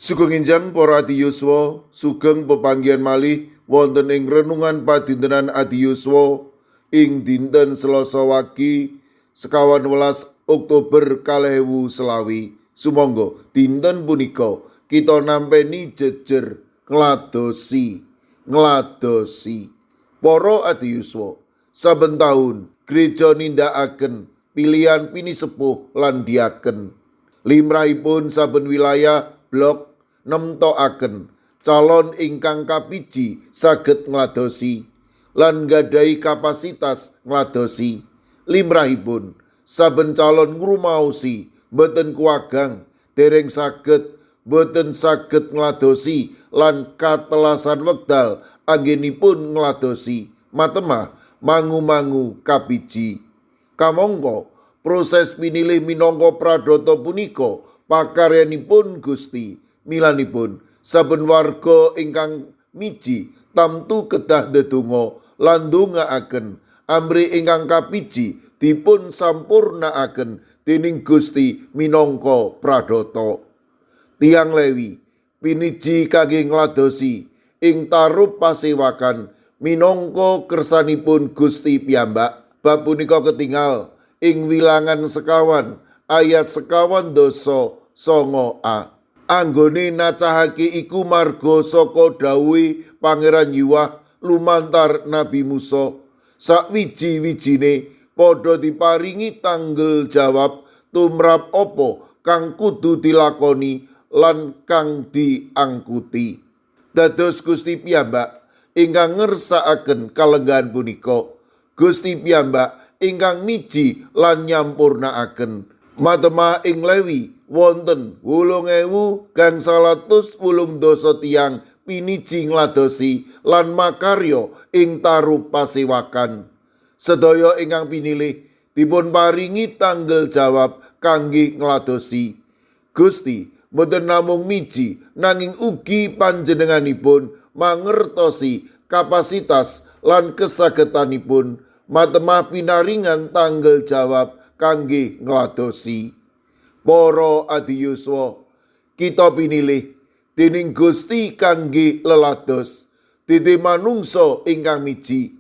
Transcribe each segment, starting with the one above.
Sugeng enjang para adi yuswa, sugeng pepanggihan malih wonten ing renungan padintenan adi yuswa ing dinten Selasa wagi 11 Oktober 2024. Sumangga dinten punika kita nampi jejer ngladosi. Para adi yuswa, saben taun gereja nindakaken pilihan pinisepuh lan diaken. Limrahipun saben wilayah blok nemtokaken calon ingkang kapiji saged ngladosi lan nggadhahi kapasitas ngladosi. Limrahipun saben calon ngrumaosi boten kuwagang dereng boten saged ngladosi lan katelasan wekdal anggenipun ngladosi matema mangu-mangu kapiji. Kamangka proses pinilih minangka pradata punika pakaryanipun Gusti. Milanipun saben warga ingkang miji tamtu kedah ndedonga lan ndongaaken amri ingkang kapiji dipun sampurnakaken dening Gusti minangka pradata. Tiang Lewi piniji kangge ngladosi ing tarup pasewakan minangka kersanipun Gusti piyambak. Bab punika ketingal ing Wilangan 50 ayat 59a. Anggone nacahake iku marga saka dawuhe Pangeran Yuwah lumantar Nabi Musa. Sakwiji-wijine padha diparingi tanggel jawab tumrap apa kang kudu dilakoni lan kang diangkuti. Dados Gusti piyambak ingkang ngersakaken kalenggahan punika. Gusti piyambak ingkang miji lan nyampurnakaken. Matema ing Lewi wonten 8.180 tiyang piniji ngladosi lan makarya ing tarup pasewakan. Sedaya ingkang pinilih dipun paringi tanggel jawab kangge ngladosi. Gusti boten namung miji nanging ugi panjenenganipun mangertosi kapasitas lan kesagetanipun matema pinaringan tanggel jawab kangge ngladosi. Para adi yuswa, kita pinilih dening Gusti kangge lelados dite manungsa ingkang miji,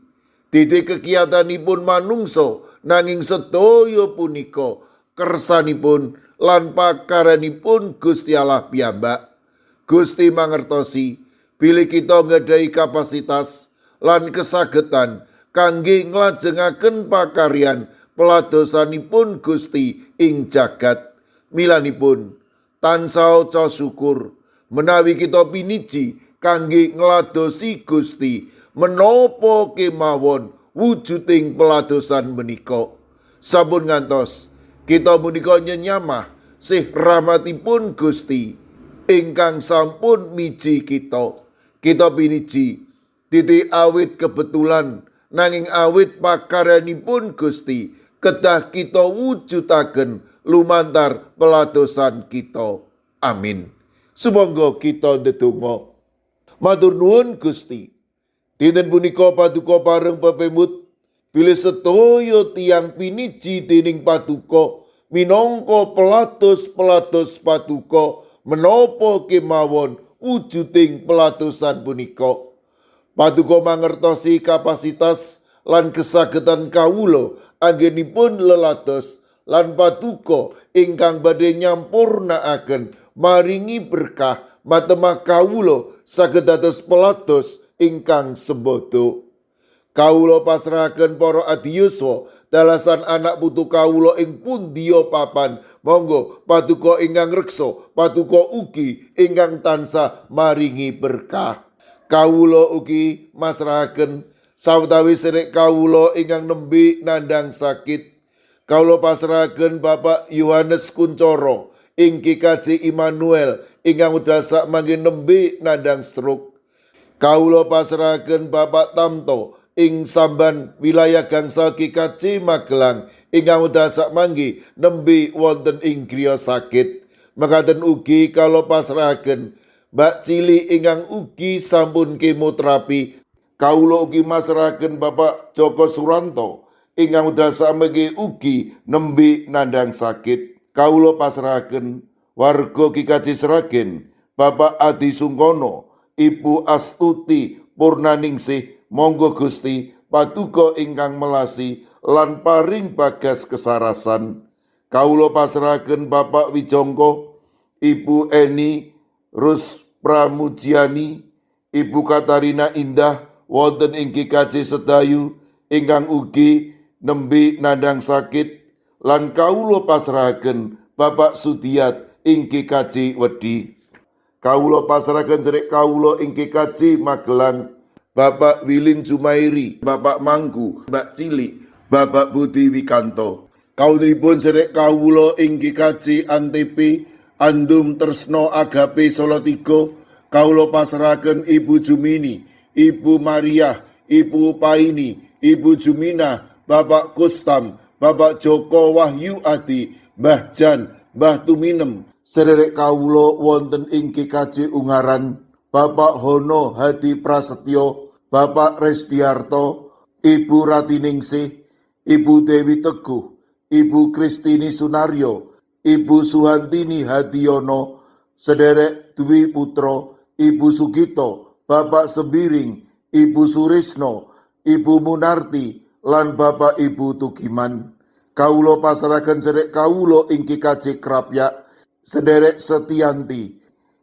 dite kekiyatanipun manungsa nanging sedaya punika kersanipun lan pakaranipun Gusti Allah piyambak. Gusti mangertosi bilih kita nggadhahi kapasitas lan kesagetan kangge nglajengaken pakaryan peladosanipun Gusti ing jagat. Milanipun tansah ca syukur menawi kita piniji kangge ngladosi Gusti menapa kemawon wujuding peladosan menika. Sampun ngantos kita menika nyenyamah sih rahmatipun Gusti ingkang sampun miji kita. Kita piniji titik awit kebetulan nanging awit pakaryanipun Gusti kedah kita wujudaken lumantar peladosan kita. Amin. Sumangga kita ndedonga. Matur nuwun Gusti. Dinten punika paduka pareng pepemut bilih sedaya tiyang piniji dening paduka minangka pelados-pelados paduka menapa kemawon wujuding peladosan punika. Paduka mangertosi kapasitas lan kesagetan kawula anggenipun lelados lan paduka ingkang badhe nyampurnakaken maringi berkah matema kawula saged dados pelados ingkang sembada. Kawula pasrahaken para adi yuswa dalasan anak putu kawula ing pundiya papan. Monggo paduka ingkang reksa, paduka ugi ingkang tansah maringi berkah. Kawula ugi masrahaken sawetawis sedherek kawula ingkang nembe nandhang sakit. Kawula pasrahaken Bapak Yohanes Kuncoro ing GKJ Immanuel ingkang wedal sak mangke nembe nandhang stroke. Kawula pasrahaken Bapak Tamto ing Samban wilayah gangsal GKJ Magelang ingkang wedal sak mangke nembe wonten ing griya sakit. Mekaten ugi kawula pasrahaken Mbak Cili ingkang ugi sampun kemoterapi. Kawula ugi masrahaken Bapak Joko Suranto ingkang wedal sak mangke ugi nembe nandhang sakit. Kawula pasrahaken warga GKJ Sragen Bapak Adi Sungkono, Ibu Astuti Purnaningsih, monggo Gusti paduka ingkang melasi lan paring bagas kesarasan. Kawula pasrahaken Bapak Wijongko, Ibu Eni Rus Pramujiani, Ibu Katarina Indah wonten ing GKJ Sedayu ingkang ugi nembe nandhang sakit, lan kawula pasrahaken Bapak Sudiat ing GKJ Wedi. Kawula pasrahaken sedherek kawula ing GKJ Magelang, Bapak Wilin Jumairi, Bapak Mangku, Mbak Cilik, Bapak Budi Wikanto. Kawulipun sedherek kawula ing GKJ Antp Andum Tresno Agape Salatiga, kawula pasrahaken Ibu Jumini, Ibu Maria, Ibu Paini, Ibu Jumina, Bapak Kustam, Bapak Joko Wahyu Adi, Mbah Jan, Mbah Tuminem. Sedherek kawula wonten ing GKJ Ungaran, Bapak Hono Hadi Prasetyo, Bapak Resdiarto, Ibu Ratiningsih, Ibu Dewi Teguh, Ibu Kristini Sunaryo, Ibu Suhantini Hadiono, sedherek Dwi Putro, Ibu Sugito, Bapak Sembiring, Ibu Surisno, Ibu Munarti, lan Bapak Ibu Tugiman. Kawula pasrahaken sedherek kawula ing GKJ Krapyak, sedherek Setianti.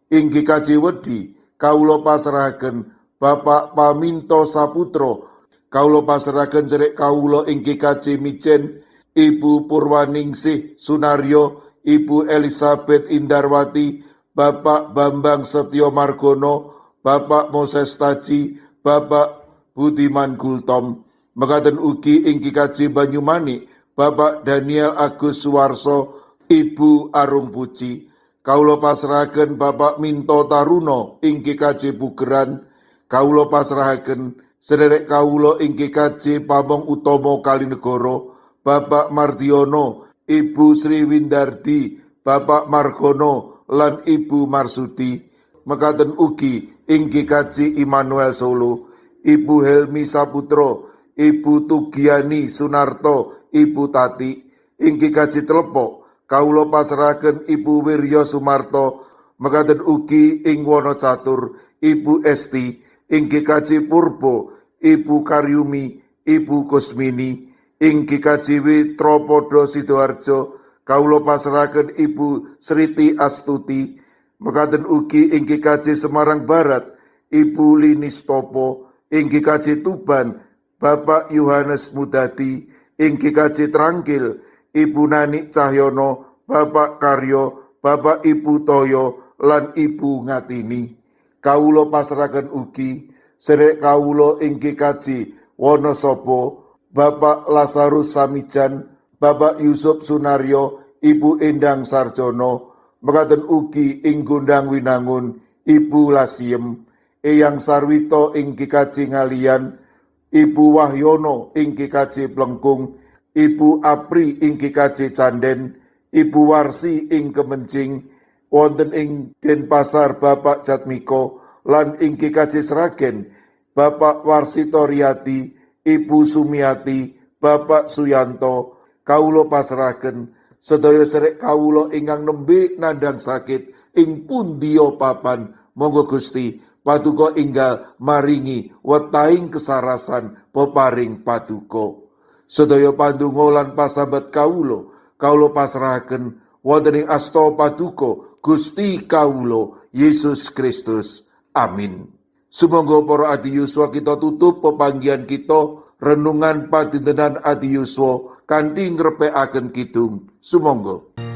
Ing GKJ Wedi, kawula pasrahaken Bapak Paminto Saputro. Kawula pasrahaken sedherek kawula ing GKJ Micen, Ibu Purwaningsih Sunaryo, Ibu Elizabeth Indarwati, Bapak Bambang Setyo Margono, Bapak Moses Taji, Bapak Budiman Gultom. Mekaten ugi ing GKJ Banyumanik, Bapak Daniel Agus Suwarso, Ibu Arung Puji. Kawula pasrahaken Bapak Minto Taruno ing GKJ Bugeran. Kawula pasrahaken sedherek kawula ing GKJ Pamong Utomo Kalinegoro, Bapak Mardiono, Ibu Sri Windardi, Bapak Margono, lan Ibu Marsudi. Mekaten ugi ing GKJ Immanuel Solo, Ibu Helmi Saputro, Ibu Tugiani Sunarto, Ibu Tati. Ing GKJ Tlepok, kawula pasrahaken Ibu Wiryo Sumarto. Mekaten ugi ing Wonocatur, Ibu Esti. Ing GKJ Purbo, Ibu Karyumi, Ibu Kusmini. Ing GKJ Tropodo Sidoarjo, kawula pasrahaken Ibu Sriti Astuti. Mekaten ugi ing GKJ Semarang Barat, Ibu Linistopo. Ing GKJ Tuban, Bapak Yohanes Mudadi. Ing GKJ Trangkil, Ibu Nani Cahyono, Bapak Karyo, Bapak Ibu Toyo, lan Ibu Ngatini. Kawula pasrahaken ugi sedherek kawula ing GKJ Wonosobo, Bapak Lazarus Samijan, Bapak Yusuf Sunaryo, Ibu Endang Sarjono. Mekaten ugi ing Gondang Winangun, Ibu Lasiem. Eyang Sarwito ing GKJ Ngalian, Ibu Wahyono ing GKJ Plengkung, Ibu Apri ing GKJ Canden, Ibu Warsi ing Kemencing, wonten ing Denpasar Bapak Jatmiko, lan ing GKJ Sragen Bapak Warsito Riyadi, Ibu Sumiati, Bapak Suyanto. Kawula pasrahaken sedaya sedherek kawula ingkang nembe nandhang sakit ing pundiya papan, monggo Gusti paduka enggal maringi wetahing kesarasan peparing paduka. Sedaya pandonga lan pasambat kawula pasrahaken wonten ing asta paduka Gusti kawula Yesus Kristus. Amin. Sumangga para adi yuswa kita tutup pepanggihan kita renungan padintenan adi yuswa kanthi ngrepekaken kidung. Sumangga.